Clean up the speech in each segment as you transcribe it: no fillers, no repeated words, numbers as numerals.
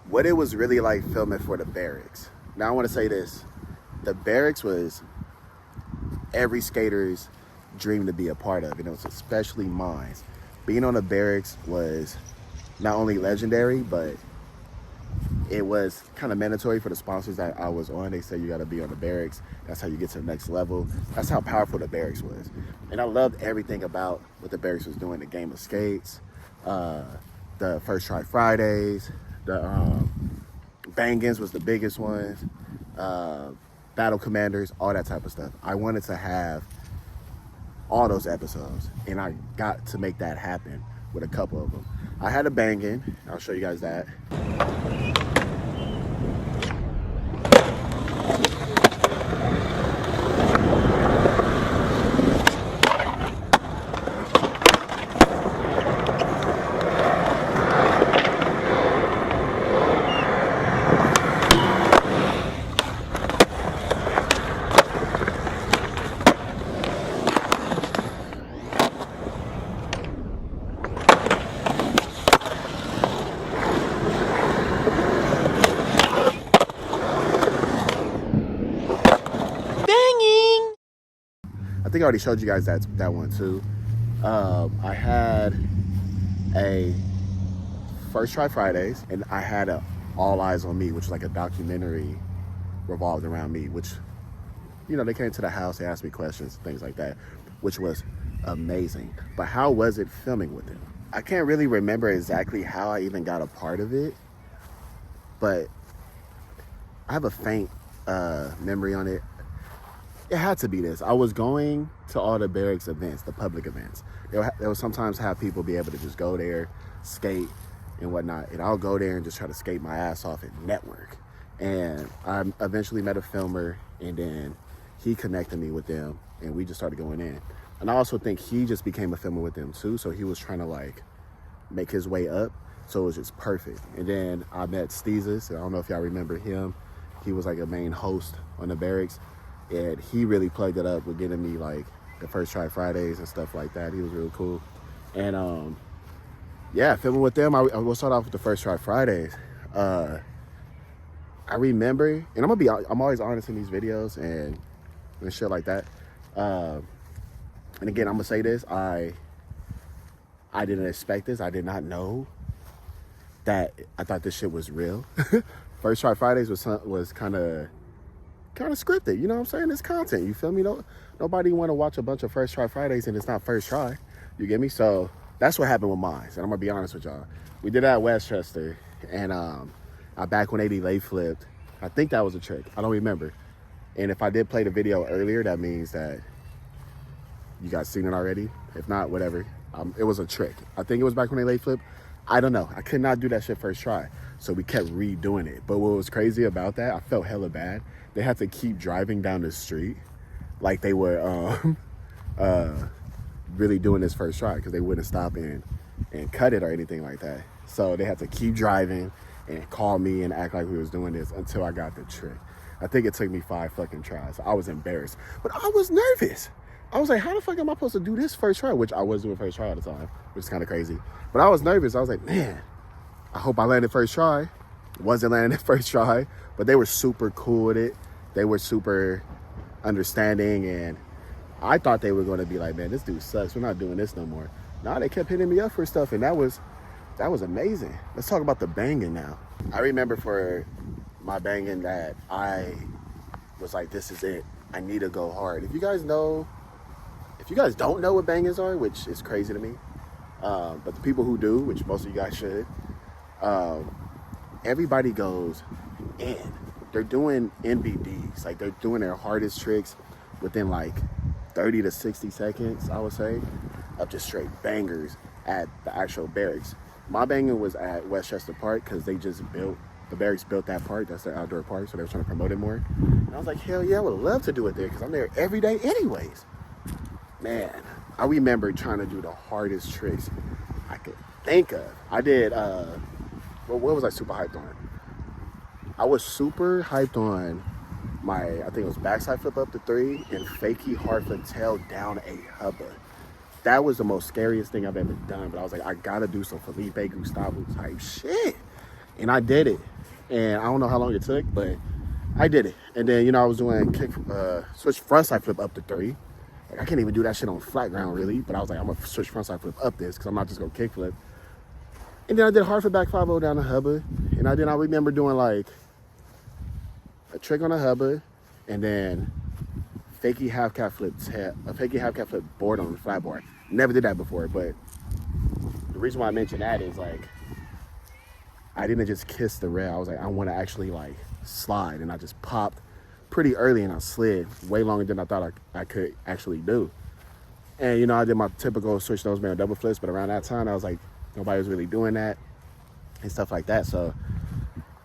what it was really like filming for the Berrics. Now I want to say this. The Berrics was every skater's dream to be a part of, and it was especially mine. Being on the Berrics was not only legendary, but it was kind of mandatory for the sponsors that I was on. They said you got to be on the Berrics. That's how you get to the next level. That's how powerful the Berrics was. And I loved everything about what the Berrics was doing. The game of skates, the First Try Fridays, the Bangins was the biggest ones, Battle Commanders, all that type of stuff. I wanted to have all those episodes, and I got to make that happen with a couple of them. I had a Bangin. I'll show you guys that. I think I already showed you guys that one too. I had a First Try Fridays, and I had a All Eyes on Me, which was like a documentary revolved around me, which, you know, they came to the house, they asked me questions, things like that, which was amazing. But how was it filming with them? I can't really remember exactly how I even got a part of it, but I have a faint memory on it. It had to be this. I was going to all the Berrics events, the public events. They would sometimes have people be able to just go there, skate and whatnot. And I'll go there and just try to skate my ass off and network. And I eventually met a filmer, and then he connected me with them, and we just started going in. And I also think he just became a filmer with them too. So he was trying to like make his way up. So it was just perfect. And then I met Steezus. I don't know if y'all remember him. He was like a main host on the Berrics. And he really plugged it up with getting me like the First Try Fridays and stuff like that. He was really cool. And yeah, filming with them, I will start off with the First Try Fridays. I remember, and I'm always honest in these videos and shit like that. And again, I'm gonna say this, I didn't expect this. I did not know that. I thought this shit was real. First Try Fridays was kind of scripted, you know what I'm saying? It's content, you feel me? Nobody want to watch a bunch of First Try Fridays and it's not first try, you get me? So that's what happened with mine, and I'm gonna be honest with y'all. We did that at Westchester, and I back 180 lay flipped. I think that was a trick, I don't remember. And if I did play the video earlier, that means that you guys seen it already. If not, whatever. It was a trick. I think it was back when they lay flip. I don't know, I could not do that shit first try, so we kept redoing it. But what was crazy about that, I felt hella bad. They had to keep driving down the street like they were really doing this first try, because they wouldn't stop and cut it or anything like that. So they had to keep driving and call me and act like we was doing this until I got the trick. I think it took me 5 fucking tries. I was embarrassed, but I was nervous. I was like, how the fuck am I supposed to do this first try? Which I was doing first try all the time, which is kind of crazy. But I was nervous. I was like, man, I hope I landed first try. Wasn't landing first try, but they were super cool with it. They were super understanding, and I thought they were going to be like, man, this dude sucks, we're not doing this no more. Nah, they kept hitting me up for stuff, and that was amazing. Let's talk about the banging now. I remember for my banging that I was like, this is it. I need to go hard. If you guys don't know what bangings are, which is crazy to me, but the people who do, which most of you guys should, everybody goes in. They're doing NBDs, like they're doing their hardest tricks within like 30 to 60 seconds, I would say, of just straight bangers at the actual Berrics. My banging was at Westchester Park because they just built, the Berrics built that park, that's their outdoor park, so they were trying to promote it more. And I was like, hell yeah, I would love to do it there because I'm there every day anyways. Man, I remember trying to do the hardest tricks I could think of. I did, what was I super hyped on? I was super hyped on I think it was backside flip up to 3 and fakie hard flip tail down a hubba. That was the most scariest thing I've ever done, but I was like, I gotta do some Felipe Gustavo type shit. And I did it. And I don't know how long it took, but I did it. And then, you know, I was doing switch frontside flip up to 3. Like, I can't even do that shit on flat ground, really. But I was like, I'm going to switch frontside flip up this because I'm not just going to kick flip. And then I did a hard flip back 5-0 down the hubba. And I remember doing, like, a trick on the hubba and then fakie half cat flip board on the flat board. Never did that before, but the reason why I mentioned that is, like, I didn't just kiss the rail. I was like, I want to actually, like, slide. And I just popped pretty early and I slid way longer than I thought I could actually do. And, you know, I did my typical switch nose man double flips, but around that time, I was like, nobody was really doing that and stuff like that. So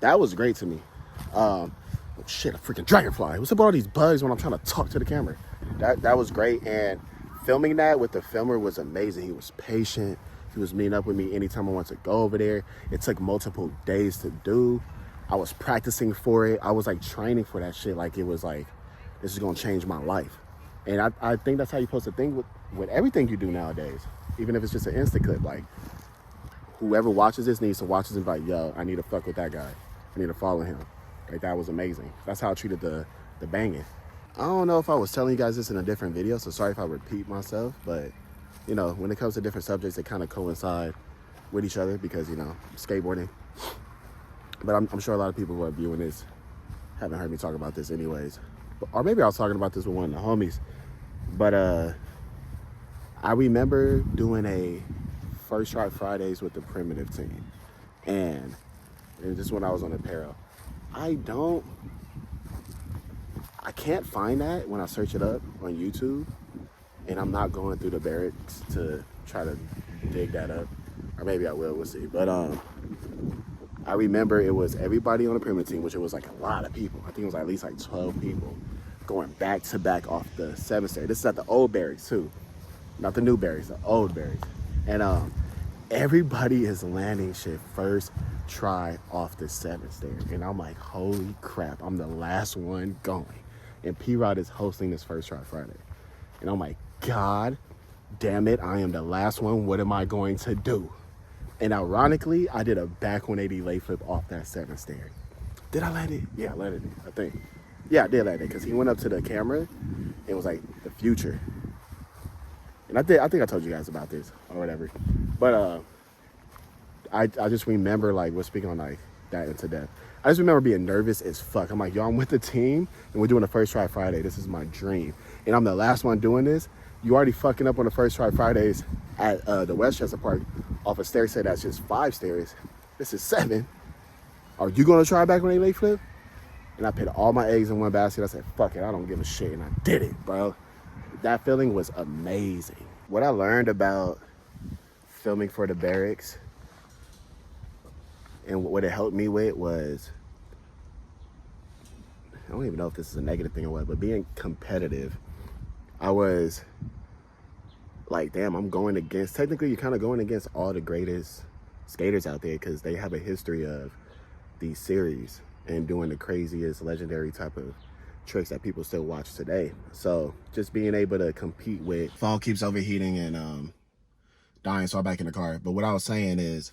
that was great to me. Oh, shit, a freaking dragonfly. What's up with all these bugs when I'm trying to talk to the camera? That was great. And filming that with the filmer was amazing. He was patient. He was meeting up with me anytime I wanted to go over there. It took multiple days to do. I was practicing for it. I was like training for that shit. Like it was like, this is gonna change my life. And I think that's how you're supposed to think with everything you do nowadays. Even if it's just an Insta clip. Like whoever watches this needs to watch this and be like, yo, I need to fuck with that guy. I need to follow him. Like that was amazing. That's how I treated the banging. I don't know if I was telling you guys this in a different video, so sorry if I repeat myself, but you know, when it comes to different subjects, they kind of coincide with each other because, you know, skateboarding. But I'm sure a lot of people who are viewing this haven't heard me talk about this anyways. Or maybe I was talking about this with one of the homies. But I remember doing a first try Fridays with the primitive team. And just when I was on apparel. I can't find that when I search it up on YouTube. And I'm not going through the Berrics to try to dig that up. Or maybe I will, we'll see. But I remember it was everybody on the primitive team, which it was like a lot of people. I think it was at least like 12 people going back to back off the 7 stair. This is at the old Berrics too. Not the new Berrics, the old Berrics. And everybody is landing shit first try off the 7 stair. And I'm like, holy crap, I'm the last one going. And P-Rod is hosting this first try Friday. And I'm like, God damn it, I am the last one. What am I going to do? And ironically, I did a back 180 lay flip off that 7 stair. Did I land it? Yeah, I landed it, I think. Yeah, I did land it because he went up to the camera and was like, the future. And I think I told you guys about this or whatever. But I just remember, like, we're speaking on like that into depth. I just remember being nervous as fuck. I'm like, yo, I'm with the team and we're doing the first try Friday. This is my dream. And I'm the last one doing this. You already fucking up on the first try Fridays at the Westchester Park off a stair set that's just 5 stairs. This is 7. Are you gonna try back when they lay flip? And I put all my eggs in one basket. I said, fuck it, I don't give a shit. And I did it, bro. That feeling was amazing. What I learned about filming for the Berrics and what it helped me with was, I don't even know if this is a negative thing or what, but being competitive. I was like, damn, I'm going against, technically you're kind of going against all the greatest skaters out there because they have a history of these series and doing the craziest legendary type of tricks that people still watch today. So just being able to compete with, phone keeps overheating and dying, so I'm back in the car. But what I was saying is,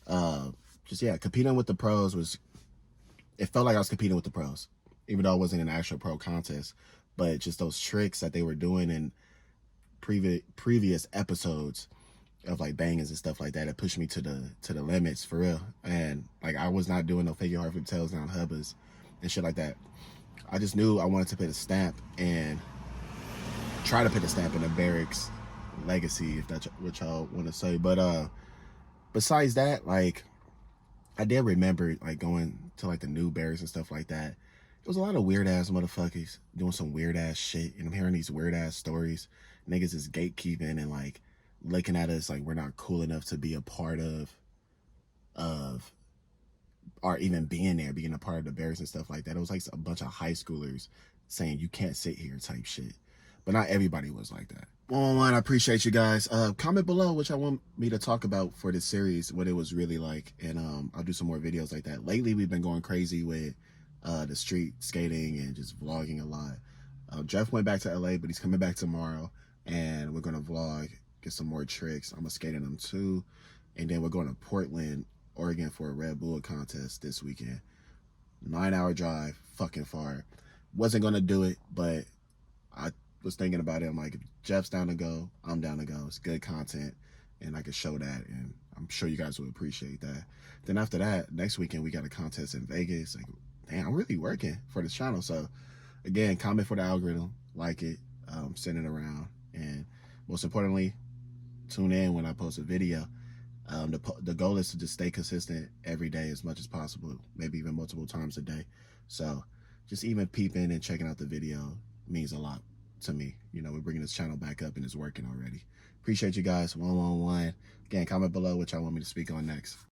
competing with the pros it felt like I was competing with the pros, even though it wasn't an actual pro contest. But just those tricks that they were doing in previous episodes of like bangers and stuff like that, it pushed me to the limits for real. And like I was not doing no fake hard flip tails down hubbas and shit like that. I just knew I wanted to put a stamp and try to put a stamp in the Berrics legacy, if that's what y'all want to say. But besides that, like I did remember like going to like the new Berrics and stuff like that. It was a lot of weird ass motherfuckers doing some weird ass shit, and I'm hearing these weird ass stories. Niggas is gatekeeping and like looking at us like we're not cool enough to be a part of or even being there, being a part of the Berrics and stuff like that. It was like a bunch of high schoolers saying you can't sit here type shit. But not everybody was like that. One, I appreciate you guys. Comment below which I want me to talk about for this series, what it was really like, and I'll do some more videos like that. Lately, we've been going crazy with the street skating and just vlogging a lot. Jeff went back to LA, but he's coming back tomorrow, and we're gonna vlog, get some more tricks. I'm gonna skate in them too, and then we're going to Portland Oregon for a Red Bull contest this weekend. 9-hour drive, fucking far. Wasn't gonna do it, but I was thinking about it. I'm like, if Jeff's down to go, I'm down to go. It's good content, and I can show that, and I'm sure you guys will appreciate that. Then after that, next weekend we got a contest in Vegas. Like, damn, I'm really working for this channel. So again, comment for the algorithm, like it, send it around, and most importantly, tune in when I post a video. The goal is to just stay consistent every day as much as possible, maybe even multiple times a day. So just even peeping and checking out the video means a lot to me. You know, we're bringing this channel back up and it's working already. Appreciate you guys. 111. Again, comment below what y'all want me to speak on next.